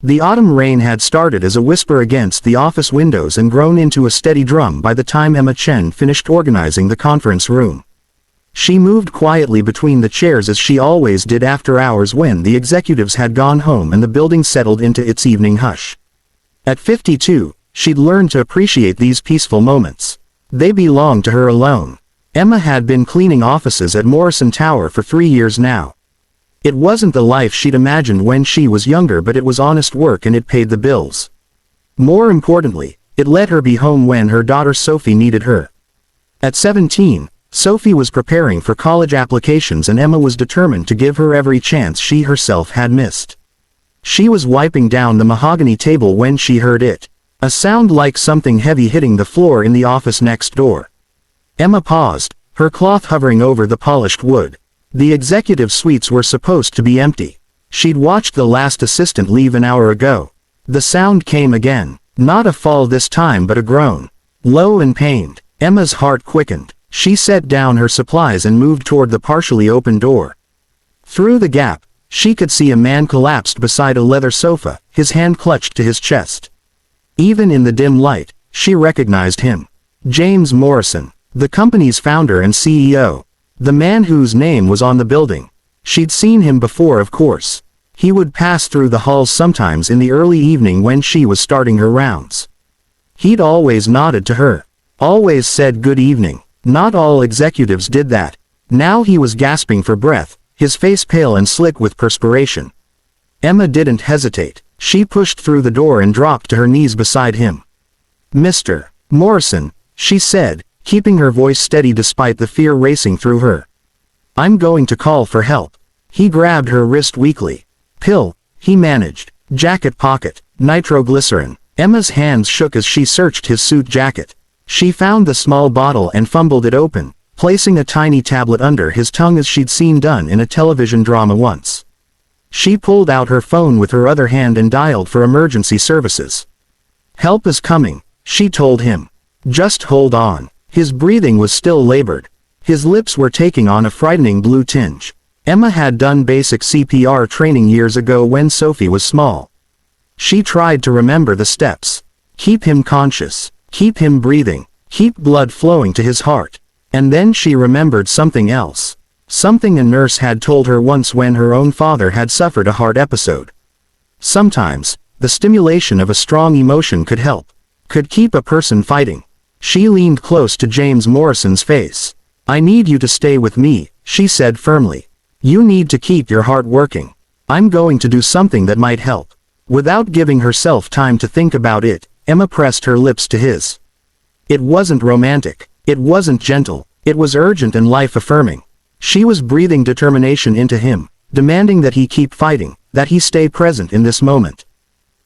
The autumn rain had started as a whisper against the office windows and grown into a steady drum by the time Emma Chen finished organizing the conference room. She moved quietly between the chairs as she always did after hours when the executives had gone home and the building settled into its evening hush. At 52, she'd learned to appreciate these peaceful moments. They belonged to her alone. Emma had been cleaning offices at Morrison Tower for 3 years now. It wasn't the life she'd imagined when she was younger, but it was honest work and it paid the bills. More importantly, it let her be home when her daughter Sophie needed her. At 17, Sophie was preparing for college applications and Emma was determined to give her every chance she herself had missed. She was wiping down the mahogany table when she heard it, a sound like something heavy hitting the floor in the office next door. Emma paused, her cloth hovering over the polished wood. The executive suites were supposed to be empty. She'd watched the last assistant leave an hour ago. The sound came again, not a fall this time but a groan. Low and pained, Emma's heart quickened. She set down her supplies and moved toward the partially open door. Through the gap, she could see a man collapsed beside a leather sofa, his hand clutched to his chest. Even in the dim light, she recognized him. James Morrison, the company's founder and CEO. The man whose name was on the building. She'd seen him before, of course. He would pass through the halls sometimes in the early evening when she was starting her rounds. He'd always nodded to her. Always said good evening. Not all executives did that. Now he was gasping for breath, his face pale and slick with perspiration. Emma didn't hesitate. She pushed through the door and dropped to her knees beside him. "Mr. Morrison," she said, keeping her voice steady despite the fear racing through her. "I'm going to call for help." He grabbed her wrist weakly. "Pill," he managed. "Jacket pocket, nitroglycerin." Emma's hands shook as she searched his suit jacket. She found the small bottle and fumbled it open, placing a tiny tablet under his tongue as she'd seen done in a television drama once. She pulled out her phone with her other hand and dialed for emergency services. "Help is coming," she told him. "Just hold on." His breathing was still labored. His lips were taking on a frightening blue tinge. Emma had done basic CPR training years ago when Sophie was small. She tried to remember the steps. Keep him conscious. Keep him breathing. Keep blood flowing to his heart. And then she remembered something else. Something a nurse had told her once when her own father had suffered a heart episode. Sometimes, the stimulation of a strong emotion could help. Could keep a person fighting. She leaned close to James Morrison's face. "I need you to stay with me," she said firmly. "You need to keep your heart working. I'm going to do something that might help." Without giving herself time to think about it, Emma pressed her lips to his. It wasn't romantic. It wasn't gentle. It was urgent and life-affirming. She was breathing determination into him, demanding that he keep fighting, that he stay present in this moment.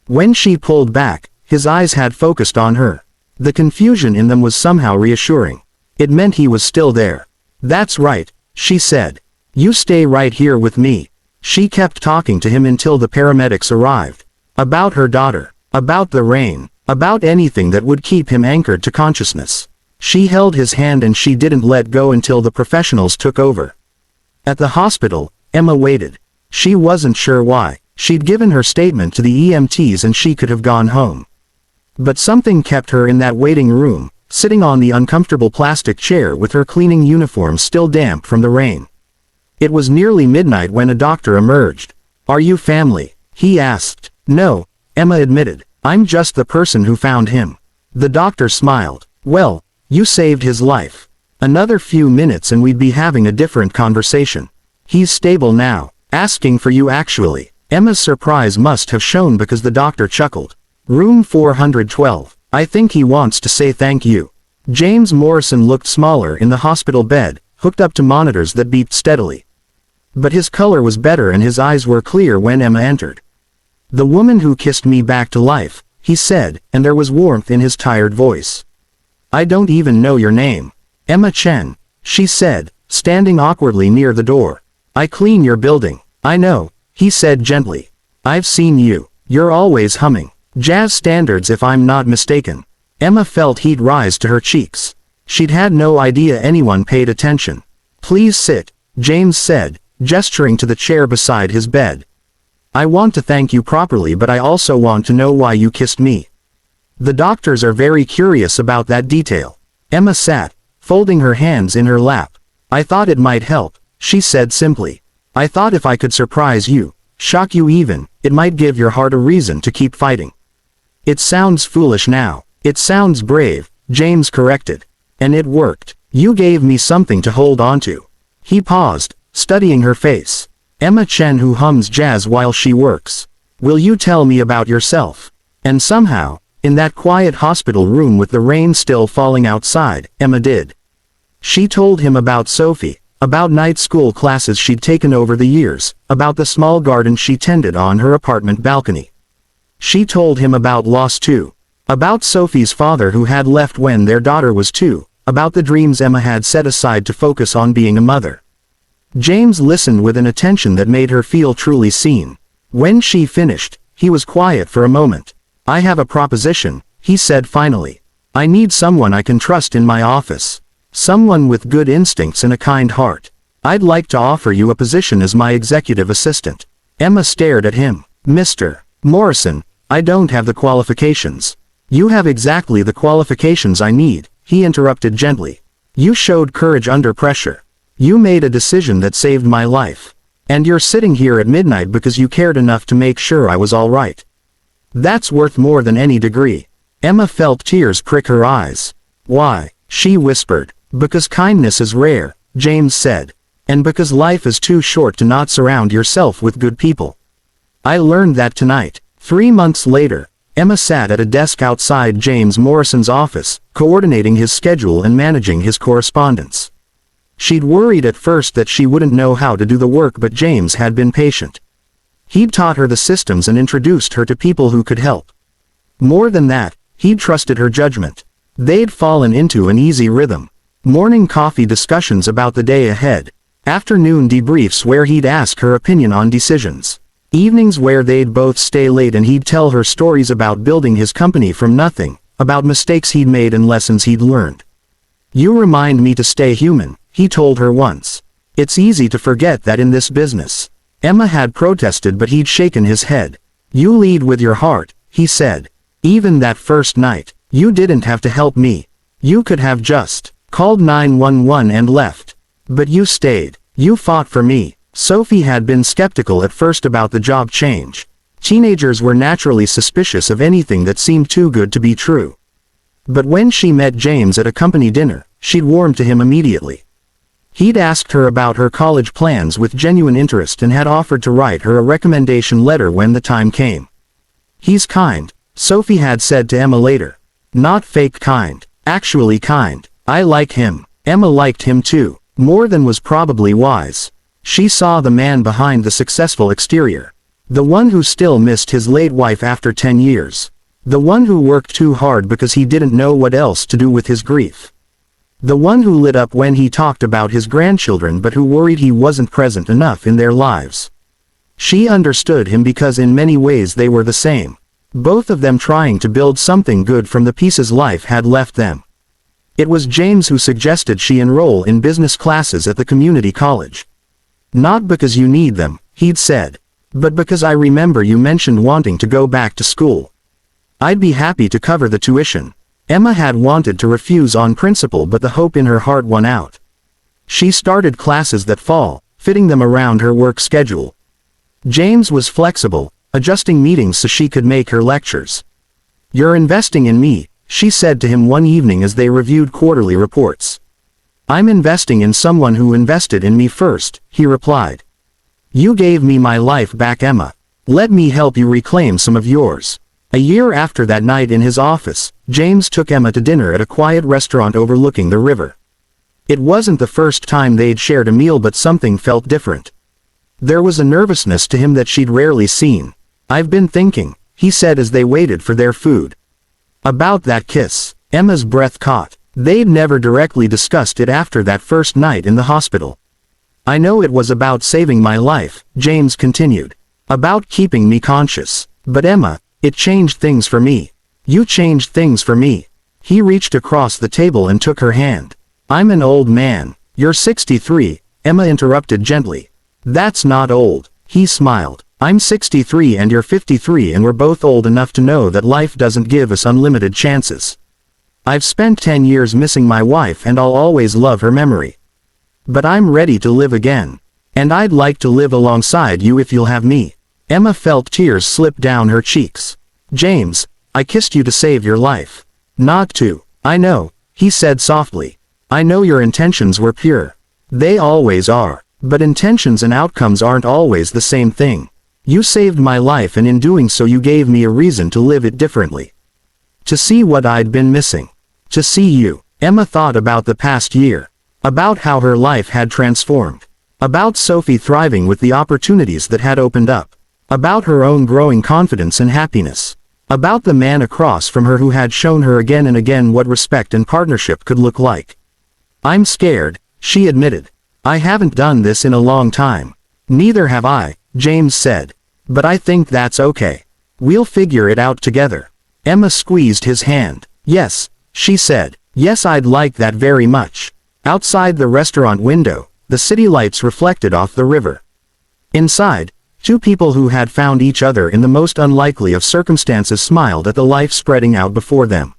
When she pulled back, his eyes had focused on her. The confusion in them was somehow reassuring. It meant he was still there. "That's right," she said. "You stay right here with me." She kept talking to him until the paramedics arrived. About her daughter. About the rain. About anything that would keep him anchored to consciousness. She held his hand and she didn't let go until the professionals took over. At the hospital, Emma waited. She wasn't sure why. She'd given her statement to the EMTs and she could have gone home. But something kept her in that waiting room, sitting on the uncomfortable plastic chair with her cleaning uniform still damp from the rain. It was nearly midnight when a doctor emerged. "Are you family?" he asked. "No," Emma admitted. "I'm just the person who found him." The doctor smiled. "Well, you saved his life. Another few minutes and we'd be having a different conversation. He's stable now. Asking for you actually." Emma's surprise must have shown because the doctor chuckled. "Room 412. I think he wants to say thank you." James Morrison looked smaller in the hospital bed, hooked up to monitors that beeped steadily. But his color was better and his eyes were clear when Emma entered. "The woman who kissed me back to life," he said, and there was warmth in his tired voice. "I don't even know your name." "Emma Chen," she said, standing awkwardly near the door. "I clean your building." "I know," he said gently. "I've seen you. You're always humming. Jazz standards if I'm not mistaken." Emma felt heat rise to her cheeks. She'd had no idea anyone paid attention. "Please sit," James said, gesturing to the chair beside his bed. I want to thank you properly, but I also want to know why you kissed me. The doctors are very curious about that detail. Emma sat, folding her hands in her lap. I thought it might help, she said simply. I thought if I could surprise you, shock you even, it might give your heart a reason to keep fighting. It sounds foolish now. It sounds brave, James corrected. And it worked. You gave me something to hold on to. He paused, studying her face. Emma Chen who hums jazz while she works. Will you tell me about yourself? And somehow, in that quiet hospital room with the rain still falling outside, Emma did. She told him about Sophie, about night school classes she'd taken over the years, about the small garden she tended on her apartment balcony. She told him about loss too. About Sophie's father who had left when their daughter was 2, about the dreams Emma had set aside to focus on being a mother. James listened with an attention that made her feel truly seen. When she finished, he was quiet for a moment. I have a proposition, he said finally. I need someone I can trust in my office. Someone with good instincts and a kind heart. I'd like to offer you a position as my executive assistant. Emma stared at him. Mr. Morrison, I don't have the qualifications. You have exactly the qualifications I need, he interrupted gently. You showed courage under pressure. You made a decision that saved my life. And you're sitting here at midnight because you cared enough to make sure I was all right. That's worth more than any degree. Emma felt tears prick her eyes. Why? She whispered. Because kindness is rare, James said. And because life is too short to not surround yourself with good people. I learned that tonight. 3 months later, Emma sat at a desk outside James Morrison's office, coordinating his schedule and managing his correspondence. She'd worried at first that she wouldn't know how to do the work, but James had been patient. He'd taught her the systems and introduced her to people who could help. More than that, he'd trusted her judgment. They'd fallen into an easy rhythm. Morning coffee discussions about the day ahead. Afternoon debriefs where he'd ask her opinion on decisions. Evenings where they'd both stay late and he'd tell her stories about building his company from nothing, about mistakes he'd made and lessons he'd learned. You remind me to stay human, he told her once. It's easy to forget that in this business. Emma had protested, but he'd shaken his head. You lead with your heart, he said. Even that first night, you didn't have to help me. You could have just called 911 and left. But you stayed. You fought for me. Sophie had been skeptical at first about the job change. Teenagers were naturally suspicious of anything that seemed too good to be true. But when she met James at a company dinner, she'd warmed to him immediately. He'd asked her about her college plans with genuine interest and had offered to write her a recommendation letter when the time came. He's kind, Sophie had said to Emma later. Not fake kind, actually kind. I like him. Emma liked him too, more than was probably wise. She saw the man behind the successful exterior. The one who still missed his late wife after 10 years. The one who worked too hard because he didn't know what else to do with his grief. The one who lit up when he talked about his grandchildren but who worried he wasn't present enough in their lives. She understood him because in many ways they were the same. Both of them trying to build something good from the pieces life had left them. It was James who suggested she enroll in business classes at the community college. Not because you need them, he'd said. But because I remember you mentioned wanting to go back to school. I'd be happy to cover the tuition. Emma had wanted to refuse on principle, but the hope in her heart won out. She started classes that fall, fitting them around her work schedule. James was flexible, adjusting meetings so she could make her lectures. You're investing in me, she said to him one evening as they reviewed quarterly reports. I'm investing in someone who invested in me first, he replied. You gave me my life back, Emma. Let me help you reclaim some of yours. A year after that night in his office, James took Emma to dinner at a quiet restaurant overlooking the river. It wasn't the first time they'd shared a meal, but something felt different. There was a nervousness to him that she'd rarely seen. I've been thinking, he said as they waited for their food. About that kiss. Emma's breath caught. They'd never directly discussed it after that first night in the hospital. I know it was about saving my life, James continued. About keeping me conscious. But Emma, it changed things for me. You changed things for me. He reached across the table and took her hand. I'm an old man. You're 63, Emma interrupted gently. That's not old, he smiled. I'm 63 and you're 53 and we're both old enough to know that life doesn't give us unlimited chances. I've spent 10 years missing my wife and I'll always love her memory. But I'm ready to live again. And I'd like to live alongside you if you'll have me. Emma felt tears slip down her cheeks. James, I kissed you to save your life. Not to. I know, he said softly. I know your intentions were pure. They always are. But intentions and outcomes aren't always the same thing. You saved my life and in doing so you gave me a reason to live it differently. To see what I'd been missing. To see you. Emma thought about the past year. About how her life had transformed. About Sophie thriving with the opportunities that had opened up. About her own growing confidence and happiness. About the man across from her who had shown her again and again what respect and partnership could look like. I'm scared, she admitted. I haven't done this in a long time. Neither have I, James said. But I think that's okay. We'll figure it out together. Emma squeezed his hand. Yes, she said. Yes, I'd like that very much. Outside the restaurant window, the city lights reflected off the river. Inside, two people who had found each other in the most unlikely of circumstances smiled at the life spreading out before them.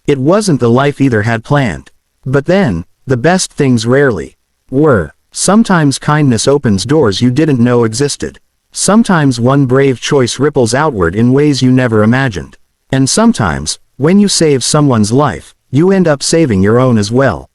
It wasn't the life either had planned. But then, the best things rarely were. Sometimes kindness opens doors you didn't know existed. Sometimes one brave choice ripples outward in ways you never imagined. And sometimes, when you save someone's life, you end up saving your own as well.